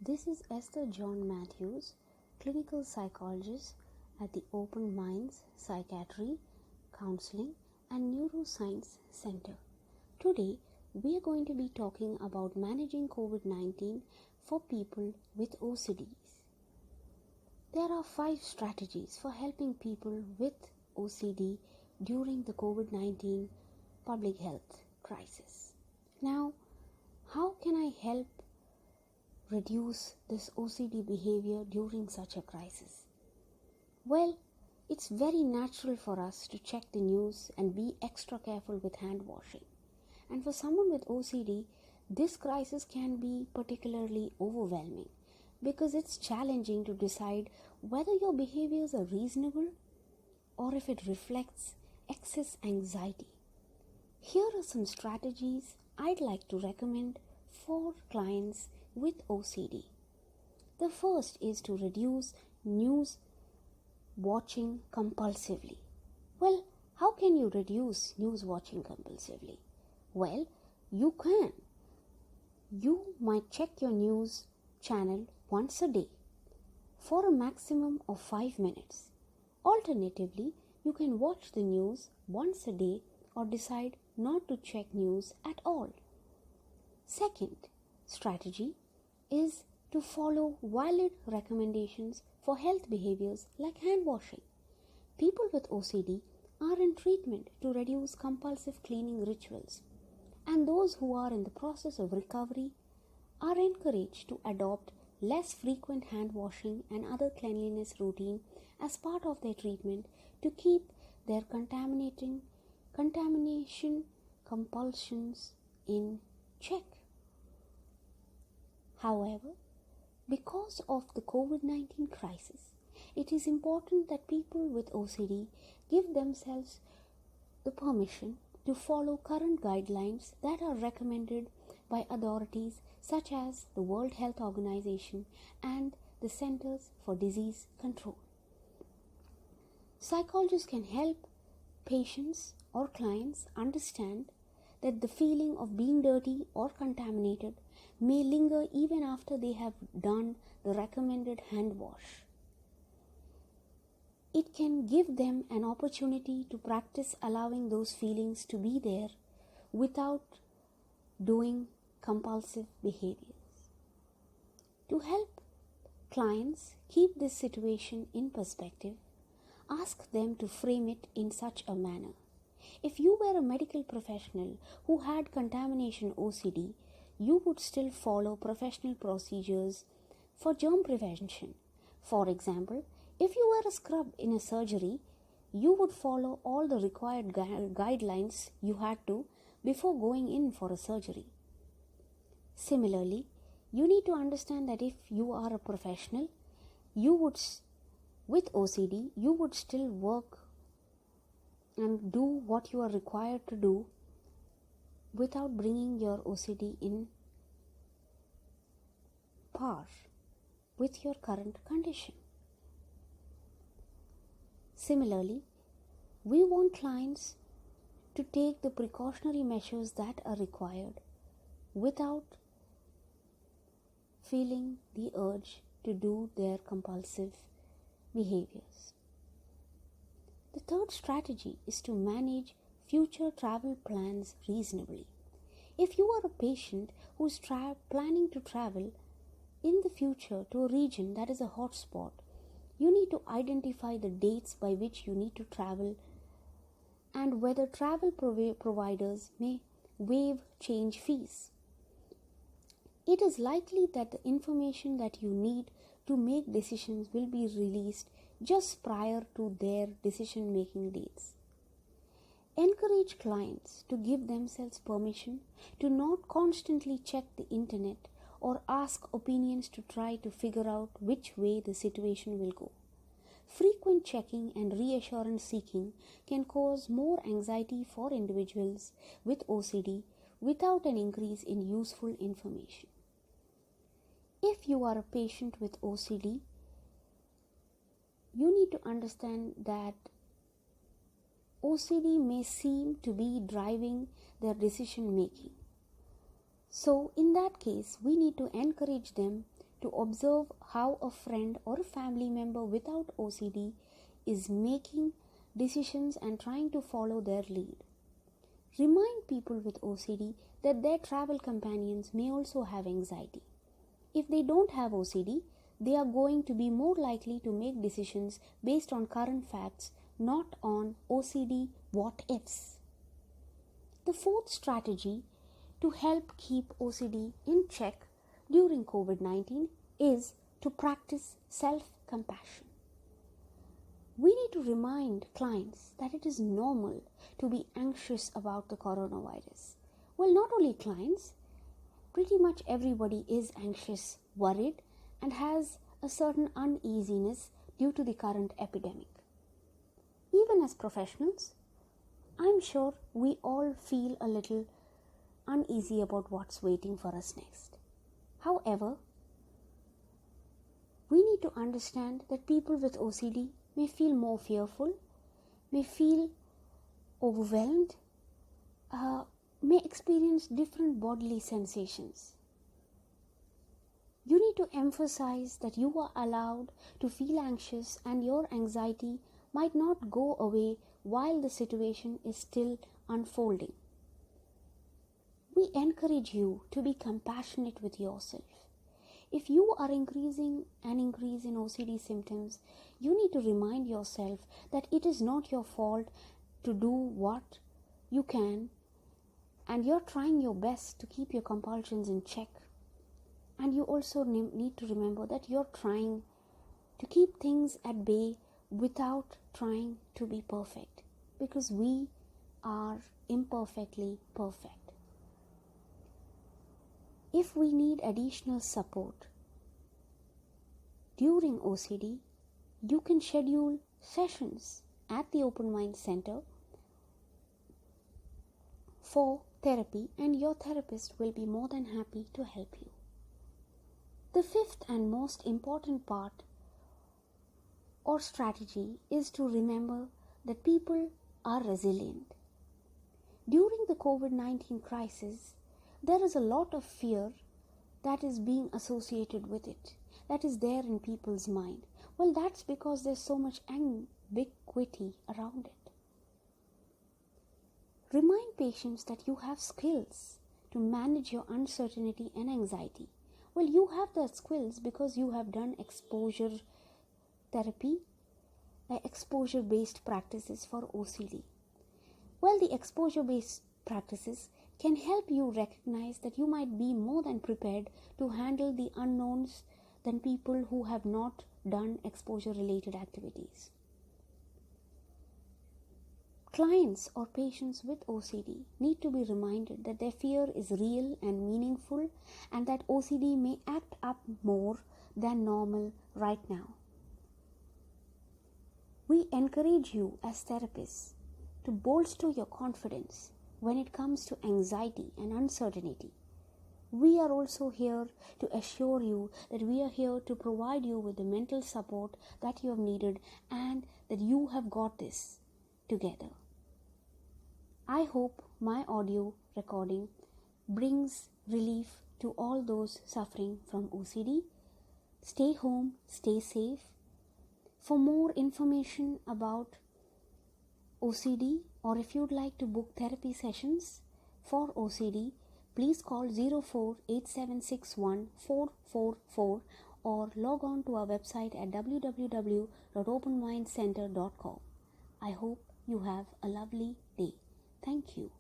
This is Esther John Matthews, clinical psychologist at the Open Minds, Psychiatry, Counseling and Neuroscience Center. Today, we are going to be talking about managing COVID-19 for people with OCDs. There are 5 strategies for helping people with OCD during the COVID-19 public health crisis. Now, how can I help reduce this OCD behavior during such a crisis? Well, it's very natural for us to check the news and be extra careful with hand washing. And for someone with OCD, this crisis can be particularly overwhelming because it's challenging to decide whether your behaviors are reasonable or if it reflects excess anxiety. Here are some strategies I'd like to recommend for clients with OCD. The first is to reduce news watching compulsively. Well, how can you reduce news watching compulsively? Well, you can. You might check your news channel once a day for a maximum of 5 minutes. Alternatively, you can watch the news once a day or decide not to check news at all. Second strategy is to follow valid recommendations for health behaviors like hand washing. People with OCD are in treatment to reduce compulsive cleaning rituals, and those who are in the process of recovery are encouraged to adopt less frequent hand washing and other cleanliness routine as part of their treatment to keep their contamination compulsions in check. However, because of the COVID-19 crisis, it is important that people with OCD give themselves the permission to follow current guidelines that are recommended by authorities such as the World Health Organization and the Centers for Disease Control. Psychologists can help patients or clients understand that the feeling of being dirty or contaminated may linger even after they have done the recommended hand wash. It can give them an opportunity to practice allowing those feelings to be there without doing compulsive behaviors. To help clients keep this situation in perspective, ask them to frame it in such a manner. If you were a medical professional who had contamination OCD, you would still follow professional procedures for germ prevention. For example, if you were a scrub in a surgery, you would follow all the required guidelines you had to before going in for a surgery. Similarly, you need to understand that if you are a professional, with OCD, you would still work and do what you are required to do without bringing your OCD in par with your current condition. Similarly, we want clients to take the precautionary measures that are required without feeling the urge to do their compulsive behaviors. The third strategy is to manage future travel plans reasonably. If you are a patient who is planning to travel in the future to a region that is a hotspot, you need to identify the dates by which you need to travel and whether travel providers may waive change fees. It is likely that the information that you need to make decisions will be released just prior to their decision-making dates. Encourage clients to give themselves permission to not constantly check the internet or ask opinions to try to figure out which way the situation will go. Frequent checking and reassurance seeking can cause more anxiety for individuals with OCD without an increase in useful information. If you are a patient with OCD, you need to understand that OCD may seem to be driving their decision making. So in that case, we need to encourage them to observe how a friend or a family member without OCD is making decisions and trying to follow their lead. Remind people with OCD that their travel companions may also have anxiety. If they don't have OCD, they are going to be more likely to make decisions based on current facts, not on OCD what-ifs. The fourth strategy to help keep OCD in check during COVID-19 is to practice self-compassion. We need to remind clients that it is normal to be anxious about the coronavirus. Well, not only clients, pretty much everybody is anxious, worried, and has a certain uneasiness due to the current epidemic. Even as professionals, I'm sure we all feel a little uneasy about what's waiting for us next. However, we need to understand that people with OCD may feel more fearful, may feel overwhelmed, may experience different bodily sensations. You need to emphasize that you are allowed to feel anxious and your anxiety might not go away while the situation is still unfolding. We encourage you to be compassionate with yourself. If you are increasing an increase in OCD symptoms, you need to remind yourself that it is not your fault to do what you can, and you're trying your best to keep your compulsions in check. And you also need to remember that you're trying to keep things at bay without trying to be perfect, because we are imperfectly perfect. If we need additional support during OCD, you can schedule sessions at the Open Mind Center for therapy, and your therapist will be more than happy to help you. The fifth and most important part or strategy is to remember that people are resilient. During the COVID-19 crisis, there is a lot of fear that is being associated with it, that is there in people's mind. Well, that's because there's so much ambiguity around it. Remind patients that you have skills to manage your uncertainty and anxiety. Well, you have the skills because you have done exposure therapy, exposure-based practices for OCD. Well, the exposure-based practices can help you recognize that you might be more than prepared to handle the unknowns than people who have not done exposure-related activities. Clients or patients with OCD need to be reminded that their fear is real and meaningful, and that OCD may act up more than normal right now. We encourage you as therapists to bolster your confidence when it comes to anxiety and uncertainty. We are also here to assure you that we are here to provide you with the mental support that you have needed, and that you have got this together. I hope my audio recording brings relief to all those suffering from OCD. Stay home, stay safe. For more information about OCD, or if you'd like to book therapy sessions for OCD, please call 04-8761-444 or log on to our website at www.openmindscenter.com. I hope you have a lovely day. Thank you.